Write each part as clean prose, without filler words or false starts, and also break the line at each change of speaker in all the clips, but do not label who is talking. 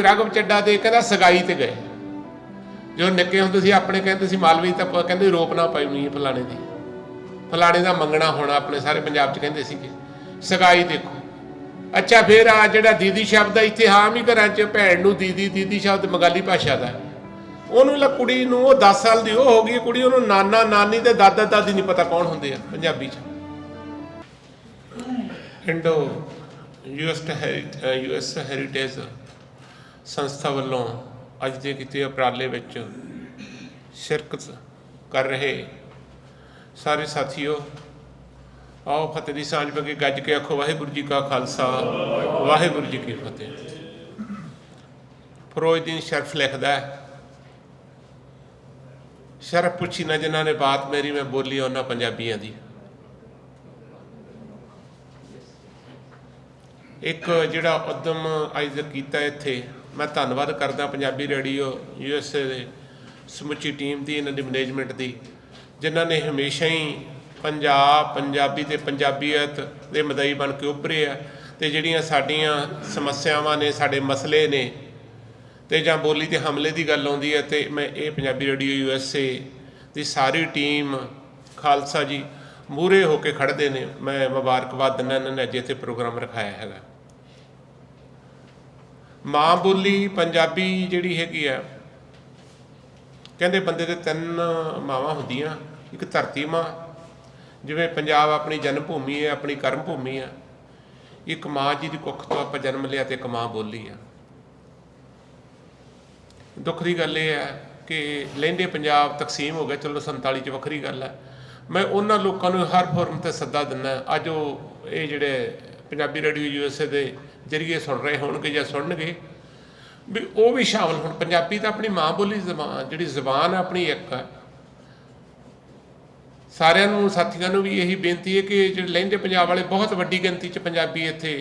राघव ਚੱਡਾ ਦੇ ਕਹਿੰਦਾ ਸਗਾਈ ਤੇ ਗਏ। जो निक्के ਹੁੰਦੇ ਸੀ ਆਪਣੇ ਕਹਿੰਦੇ ਸੀ ਮਾਲਵੀ ਤਾਂ ਕਹਿੰਦੇ ਰੋਪ ਨਾ ਪਾਈ ਹੋਣੀ ਫਲਾਣੇ ਦੀ, फलाने का मंगना होना, अपने सारे पंजाब च कहते थे सगाई देखो। अच्छा फिर आ जो दीदी शब्द इतने आम ही घर च भैन नूं दीदी, दीदी शब्द बंगाली भाषा का, उन्होंने कुड़ी नूं 10 साल की हो गई कुड़ी, उन्होंने नाना नानी ते दादा दादी नहीं पता कौन होंगे पंजाबी च। इंडो यूएस हैरीटेज संस्था वालों अज के किए उपराले विच शिरकत कर रहे सारे साथियों, आओ फतेह दी सांझ पा के गज के आखो वाहिगुरू जी का खालसा वाहिगुरू जी की फतेह। फिरोजदीन शरफ लिखदा है, शरफ पुछी ना जिन्हों ने बात मेरी मैं बोली उन्होंने पंजाबियों की। एक जिहड़ा उद्यम अज किया इत्थे, मैं धन्नवाद करदा पंजाबी रेडियो यूएसए दे समुची टीम की, इन्हां दी मैनेजमेंट की, जिन्हों ने हमेशा ही पंजाब पंजाबी ते पंजाबीयत दे मदई बन के उभरे आ, ते जिहड़ियां साडीआं समस्यावां ने, साडे मसले ने, ते जां बोली ते हमले की गल आउंदी है, ते मैं ये पंजाबी रेडियो यूएसए की सारी टीम खालसा जी मूहरे होके खड़दे ने, मैं मुबारकबाद दिंदा इन्हां ने अज इत्थे प्रोग्राम रखाया है। माँ बोली पंजाबी जिहड़ी हैगी आ, कहते बंदे दे 3 मावां हुंदियां, एक धरती माँ जिवें पंजाब अपनी जन्म भूमि है, अपनी कर्म भूमि है, एक माँ जी की कुख तो आप जन्म लिया, तो एक माँ बोली है। दुख की गल यह है कि लहिंदे पंजाब तकसीम हो गया, चलो 47 च वखरी गल है। मैं उन्होंने लोगों को हर फोरम पर सद्दा दिना, अज ये जिहड़े पंजाबी रेडियो यूएसए के जरिए सुन रहे होणगे जां सुनणगे भी वो भी शामिल हो। पंजाबी तो अपनी माँ बोली जबान जी जबान है अपनी एक है। सारियां साथियों को भी यही बेनती है कि जो लहिंदे पंजाब वाले बहुत वड्डी गिनती च पंजाबी इत्थे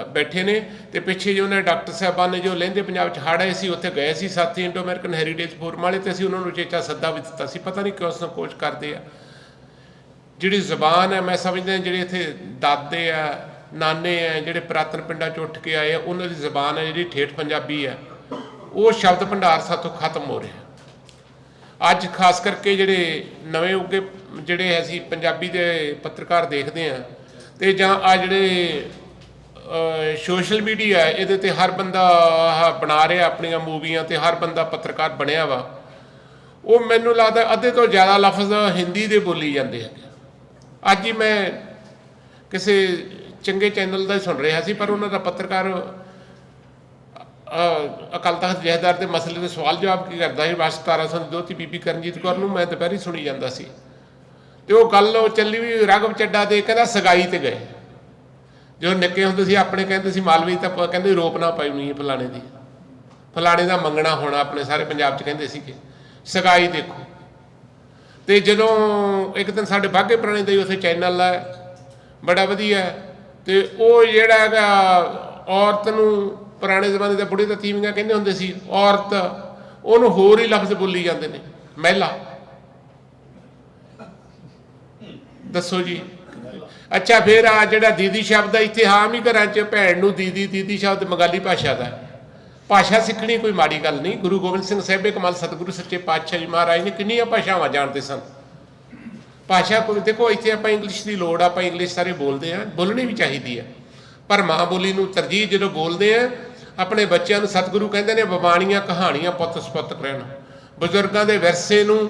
बैठे ने, तो पिछे जो उन्हें डॉक्टर साहबान ने जो लहिंदे पंजाब च हड़ आए सी, उत्थे गए सी साथी इंडो अमेरिकन हैरीटेज फोरम वाले, तो असीं उन्होंने उचेचा सद्दा भी दिता सी। पता नहीं क्यों संकोच करते हैं। जिहड़ी जबान है मैं समझदा जिहड़े इत्थे दादे आ नाने हैं जिहड़े पुरातन पिंडां च उठ के आए हैं, उन्हां दी जबान है जिहड़ी ठेठ पंजाबी है, वो शब्द भंडार सातों खत्म हो रहा। अज खास करके जिहड़े नवे उगे जिहड़े असीं पंजाबी दे पत्रकार देखते हैं, तो जां आ जिहड़े सोशल मीडिया है इहदे ते हर बंदा बना रहा अपनियां मूवियां, तो हर बंदा पत्रकार बनिया वा, वो मैनूं लगदा अद्धे तो ज़्यादा लफ्ज़ हिंदी दे बोली जाते हैं। अज ही मैं किसी चंगे चैनल का सुन रहा सी, पर उन्होंने पत्रकार अकाल तख्त जथेदार के मसले के सवाल जवाब की करता है, बस 1700 दोती बीबी करनजीत कौर नूं मैं दोपहरी सुनी जाता सी, तो वो गल चली भी राघव ਚੱਡਾ ਦੇ कहना सगाई ते गए। जो निक्के ਹੁੰਦੇ ਸੀ अपने कहते सी मालवी तो कहते रोप ना पाई होनी फलाने की, फलाने का मंगना होना, अपने सारे पंजाब च कहते सी सगाई देखो। तो जो एक दिन साढ़े बाघे पुराने का उत्थे चैनल है बड़ा वधिया, तो वो जिहड़ा हैगा औरत नूं पुराने जमाने के बुढ़े तो तीवियां कहते होंगे सी, औरत उन्होंने होर ही लफ्ज़ बोली जाते हैं महिला। दसो जी। अच्छा फिर आ जो दीदी शब्द इतने आम ही घर च भैन नूं दीदी, दीदी शब्द बंगाली भाषा का। भाषा सीखनी कोई माड़ी गल नहीं। गुरु गोबिंद सिंह साहिब कमाल सतगुरु सच्चे पातशाह जी महाराज ने कितनी भाषावां जानते सन। भाषा को देखो इतने आप इंग्लिश की लोड़, आप इंग्लिश सारे बोलते हैं, बोलनी भी चाहिए है, पर माँ बोली नूं तरजीह जो बोलते हैं अपने बच्चों को सतगुरु कहते हैं बबाणियां कहानियां पुत सपुत करन, बजुर्गों के विरसे नूं,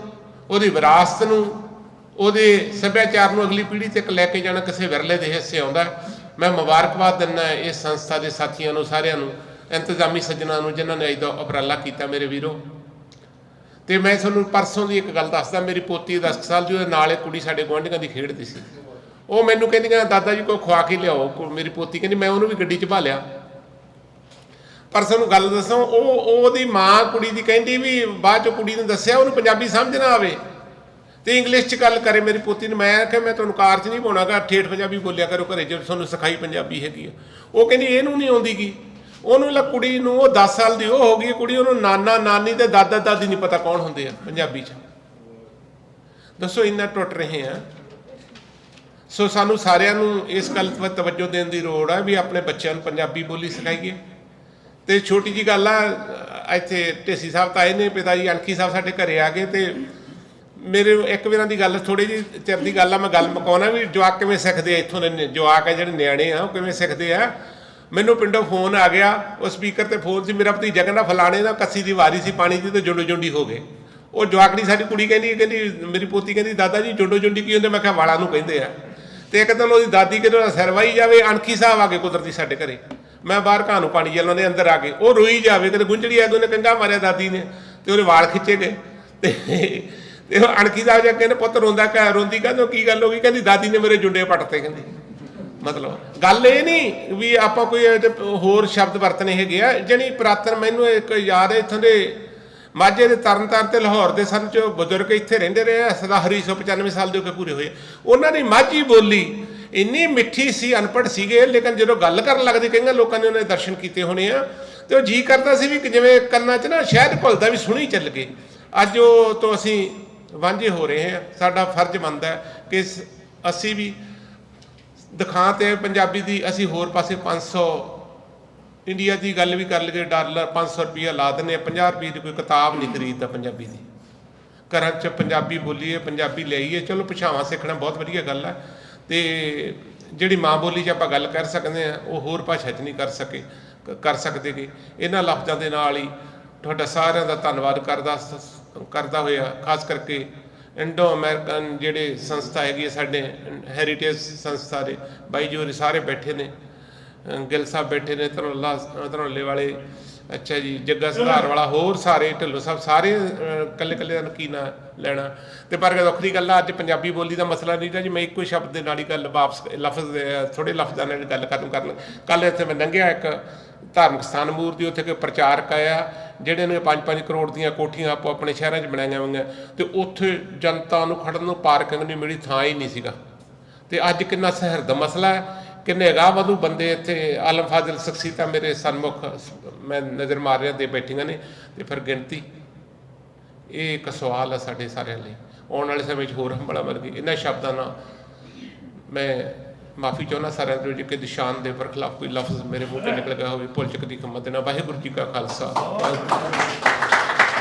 उहदी विरासत नूं, उहदे सभ्याचार नूं अगली पीढ़ी तक लैके जाना किसी विरले के हिस्से आउंदा। मैं मुबारकबाद दिना इस संस्था के साथियों नूं, सारिआं नूं, इंतजामी सज्जनां नूं जिन्हां ने अज दा उपराला कीता मेरे वीरों। तो मैं तुहानूं परसों की एक गल दसदा, मेरी पोती 10 साल की नाल एक कुड़ी साडे गुआंढियां दी खेडदी सी, वो मैनूं कहंदियां दादा जी कोई खुआ के लियाओ। मेरी पोती कहंदी मैं उन्होंने भी गड्डी च भालिया। पर तुहानूं गल दसां ओहदी माँ कुड़ी दी कहंदी भी बाद चों कुड़ी ने दस्सिया उन्होंने पंजाबी समझ ना आवे तो इंग्लिश च गल करे मेरी पोती ने। मैं आख्या मैं तुहानूं कार च नहीं पाउणा, ठेठ पंजाबी बोलिया करो घरे जो तुहानूं सिखाई पंजाबी हैगी आ। वो कहंदी इहनूं नहीं आउंदी गी, उन्होंने कुड़ी नूं 10 साल की हो गई कुड़ी, उन्होंने नाना नानी ते दादा दादी नहीं पता कौन होंगे पंजाबी च। दसो इन्ना टुट रहे हैं। सो सानू सारिआं नूं इस गल पर तवज्जो देने की लोड़ है भी अपने बच्चों को पंजाबी बोली सिखाइए, ਤੇ ਛੋਟੀ ਜੀ ਗੱਲ ਆ, ਇੱਥੇ ਢੇਸੀ ਸਾਹਿਬ ਤਾਂ ਆਏ ਨੇ, ਪਿਤਾ ਜੀ ਅਣਖੀ ਸਾਹਿਬ ਸਾਡੇ ਘਰੇ ਆ ਗਏ ਤੇ ਮੇਰੇ ਇੱਕ ਵਾਰਾਂ ਦੀ ਗੱਲ, ਥੋੜੀ ਜਿਹੀ ਚਿਰ ਦੀ ਗੱਲ ਆ, ਮੈਂ ਗੱਲ ਮੁਕਾਉਣਾ ਵੀ ਜਵਾਕ ਕਿਵੇਂ ਸਿੱਖਦੇ ਆ, ਇੱਥੋਂ ਦੇ ਜਵਾਕ ਆ ਜਿਹੜੇ ਨਿਆਣੇ ਆ ਉਹ ਕਿਵੇਂ ਸਿੱਖਦੇ ਆ। ਮੈਨੂੰ ਪਿੰਡੋਂ ਫੋਨ ਆ ਗਿਆ, ਉਹ ਸਪੀਕਰ ਤੇ ਫੋਨ ਸੀ, ਮੇਰਾ ਭਤੀਜਾ ਕਹਿੰਦਾ ਫਲਾਣੇ ਦਾ ਕੱਸੀ ਦੀ ਵਾਰੀ ਸੀ ਪਾਣੀ ਦੀ ਤੇ ਜੁੰਡੋ ਜੁੰਡੀ ਹੋ ਗਏ। ਉਹ ਜਵਾਕੜੀ ਸਾਡੀ ਕੁੜੀ ਕਹਿੰਦੀ ਮੇਰੀ ਪੋਤੀ ਕਹਿੰਦੀ ਦਾਦਾ ਜੀ ਜੁੰਡੋ ਜੁੰਡੀ ਕੀ ਹੁੰਦੇ? ਮੈਂ ਕਿਹਾ ਵਾਲਾਂ ਨੂੰ ਕਹਿੰਦੇ ਆ। ਤੇ ਇੱਕ ਦਿਨ ਉਹਦੀ ਦਾਦੀ ਕਿਤੇ ਉਹਦਾ ਸਿਰ ਵਾਈ ਜਾਵੇ, ਅਣਖੀ ਸਾਹਿਬ ਆ ਗਏ ਕੁਦਰਤੀ ਸਾਡੇ ਘਰੇ, ਮੈਂ ਬਾਹਰ ਘਾਹ ਨੂੰ ਪਾਣੀ ਜਲਾਉਂਦੇ ਅੰਦਰ ਆ ਗਏ, ਉਹ ਰੋਈ ਜਾਵੇ, ਕਿਤੇ ਗੁੰਝੜੀ ਆ ਗਈ, ਉਹਨੇ ਕੰਗਾ ਮਾਰਿਆ ਦਾਦੀ ਨੇ ਤੇ ਉਹਦੇ ਵਾਲ ਖਿੱਚੇ ਗਏ। ਤੇ ਉਹ ਅਣਖੀ ਸਾਹਿਬ ਜਾ ਕੇ ਪੁੱਤ ਰੋਂਦਾ ਰੋਂਦੀ ਕਹਿੰਦੇ ਕੀ ਗੱਲ ਹੋ ਗਈ? ਕਹਿੰਦੀ ਦਾਦੀ ਨੇ ਮੇਰੇ ਜੁੰਡੇ ਪੱਟਤੇ। ਕਹਿੰਦੀ ਮਤਲਬ ਗੱਲ ਇਹ ਨਹੀਂ ਵੀ ਆਪਾਂ ਕੋਈ ਹੋਰ ਸ਼ਬਦ ਵਰਤਨੇ ਹੈਗੇ ਆ, ਜਾਣੀ ਪੁਰਾਤਨ। ਮੈਨੂੰ ਇੱਕ ਯਾਦ ਹੈ, ਇੱਥੋਂ ਦੇ ਮਾਝੇ ਦੇ ਤਰਨਤਾਰਨ ਤੇ ਲਾਹੌਰ ਦੇ ਸਨ ਚ ਬਜ਼ੁਰਗ ਇੱਥੇ ਰਹਿੰਦੇ ਰਹੇ, ਸਦਾ ਹਰੀ 195 ਸਾਲ ਦੇ ਹੋ ਕੇ ਪੂਰੇ ਹੋਏ। ਉਹਨਾਂ ਦੀ ਮਾਝੀ ਬੋਲੀ ਇੰਨੀ ਮਿੱਠੀ ਸੀ, ਅਨਪੜ੍ਹ ਸੀਗੇ, ਲੇਕਿਨ ਜਦੋਂ ਗੱਲ ਕਰਨ ਲੱਗਦੇ ਕਈਆਂ ਲੋਕਾਂ ਨੇ ਉਹਨਾਂ ਦੇ ਦਰਸ਼ਨ ਕੀਤੇ ਹੋਣੇ ਆ, ਤੇ ਉਹ ਜੀ ਕਰਦਾ ਸੀ ਵੀ ਜਿਵੇਂ ਕੰਨਾਂ 'ਚ ਨਾ ਸ਼ਾਇਦ ਘੁਲਦਾ ਵੀ ਸੁਣੀ ਚੱਲ ਗਏ। ਅੱਜ ਉਹ ਤੋਂ ਅਸੀਂ ਵਾਂਝੇ ਹੋ ਰਹੇ ਹਾਂ। ਸਾਡਾ ਫਰਜ਼ ਬਣਦਾ ਕਿ ਅਸੀਂ ਵੀ ਦਿਖਾ ਤੇ ਪੰਜਾਬੀ ਦੀ, ਅਸੀਂ ਹੋਰ ਪਾਸੇ 500 ਇੰਡੀਆ ਦੀ ਗੱਲ ਵੀ ਕਰ ਲਈਏ, ਡਾਲਰ 500 ਰੁਪਈਆ ਲਾ ਦਿੰਦੇ ਆ, 50 ਰੁਪਏ ਦੀ ਕੋਈ ਕਿਤਾਬ ਨਹੀਂ ਖਰੀਦਦਾ ਪੰਜਾਬੀ ਦੀ। ਘਰਾਂ 'ਚ ਪੰਜਾਬੀ ਬੋਲੀਏ, ਪੰਜਾਬੀ ਲਿਆਈਏ। ਚਲੋ ਭਾਸ਼ਾਵਾਂ ਸਿੱਖਣਾ ਬਹੁਤ ਵਧੀਆ ਗੱਲ ਹੈ, ਤੇ ਜਿਹੜੀ ਮਾਂ ਬੋਲੀ 'ਚ ਆਪਾਂ ਗੱਲ ਕਰ ਸਕਦੇ ਹਾਂ ਉਹ ਹੋਰ ਭਾਸ਼ਾ 'ਚ ਨਹੀਂ ਕਰ ਸਕਦੇ ਗੇ। ਇਹਨਾਂ ਲਫ਼ਜ਼ਾਂ ਦੇ ਨਾਲ ਹੀ ਤੁਹਾਡਾ ਸਾਰਿਆਂ ਦਾ ਧੰਨਵਾਦ ਕਰਦਾ ਹੋਇਆ, ਖਾਸ ਕਰਕੇ ਇੰਡੋ ਅਮਰੀਕਨ ਜਿਹੜੇ ਸੰਸਥਾ ਹੈਗੀ ਹੈ ਸਾਡੇ ਹੈਰੀਟੇਜ ਸੰਸਥਾ ਦੇ ਬਾਈ ਜੀ ਹੋਰੀ ਸਾਰੇ ਬੈਠੇ ਨੇ, ਗਿੱਲ ਸਾਹਿਬ ਬੈਠੇ ਨੇ, ਧਰੋਲੇ ਵਾਲੇ, ਅੱਛਾ ਜੀ ਜੱਗਾ ਸੁਧਾਰ ਵਾਲਾ, ਹੋਰ ਸਾਰੇ ਢਿੱਲੋਂ ਸਾਹਿਬ, ਸਾਰੇ ਇਕੱਲੇ ਦਾ ਕੀ ਨਾਂ ਲੈਣਾ। ਤੇ ਪਰ ਵੱਖਰੀ ਗੱਲ ਆ, ਅੱਜ ਪੰਜਾਬੀ ਬੋਲੀ ਦਾ ਮਸਲਾ ਨਹੀਂ ਤਾਂ ਜੀ ਮੈਂ ਇੱਕੋ ਸ਼ਬਦ ਦੇ ਨਾਲ ਹੀ ਗੱਲ ਵਾਪਸ ਲਫ਼ਜ਼ ਥੋੜ੍ਹੇ ਲਫ਼ਜ਼ਾਂ ਨਾਲ ਗੱਲ ਕਰਨ। ਕੱਲ੍ਹ ਇੱਥੇ ਮੈਂ ਲੰਘਿਆ ਇੱਕ ਧਾਰਮਿਕ ਸਥਾਨ ਮੂਰਤੀ, ਉੱਥੇ ਕੋਈ ਪ੍ਰਚਾਰਕ ਆਇਆ ਜਿਹੜੇ ਨੇ 5-5 ਕਰੋੜ ਦੀਆਂ ਕੋਠੀਆਂ ਆਪੋ ਆਪਣੇ ਸ਼ਹਿਰਾਂ 'ਚ ਬਣਾਈਆਂ ਹੋਈਆਂ, ਤੇ ਉੱਥੇ ਜਨਤਾ ਨੂੰ ਖੜਨ ਨੂੰ ਪਾਰਕਿੰਗ ਨਹੀਂ ਮਿਲੀ, ਥਾਂ ਹੀ ਨਹੀਂ ਸੀਗਾ। ਤੇ ਅੱਜ ਕਿੰਨਾ ਸਹਿਰਦ ਮਸਲਾ ਹੈ, ਕਿੰਨੇ ਅਗਾਂਹ-ਵਧੂ ਬੰਦੇ ਇੱਥੇ ਆਲਮ ਫਾਜ਼ਿਲ ਸ਼ਖਸੀਅਤਾਂ ਮੇਰੇ ਸਨਮੁਖ ਮੈਂ ਨਜ਼ਰ ਮਾਰ ਰਿਹਾ ਦੇ ਬੈਠੀਆਂ ਨੇ, ਤੇ ਫਿਰ ਗਿਣਤੀ ਇਹ ਇੱਕ ਸਵਾਲ ਹੈ ਸਾਡੇ ਸਾਰਿਆਂ ਲਈ। ਆਉਣ ਵਾਲੇ ਸਮੇਂ 'ਚ ਹੋਰ ਹੰਬਲਾ ਮਿਲ ਗਈ। ਇਹਨਾਂ ਸ਼ਬਦਾਂ ਨਾਲ ਮੈਂ ਮਾਫੀ ਚਾਹੁੰਦਾ ਸਾਰਿਆਂ ਤੋਂ, ਜੇ ਕਿ ਨਿਸ਼ਾਨ ਦੇ ਵਰਖਲਾਫ ਕੋਈ ਲਫ਼ਜ਼ ਮੇਰੇ ਮੂੰਹ 'ਤੇ ਨਿਕਲ ਗਿਆ ਹੋਵੇ, ਭੁੱਲ ਚੁੱਕ ਦੀ ਖਿਮਤ ਦੇਣਾ। ਵਾਹਿਗੁਰੂ ਜੀ ਕਾ ਖਾਲਸਾ।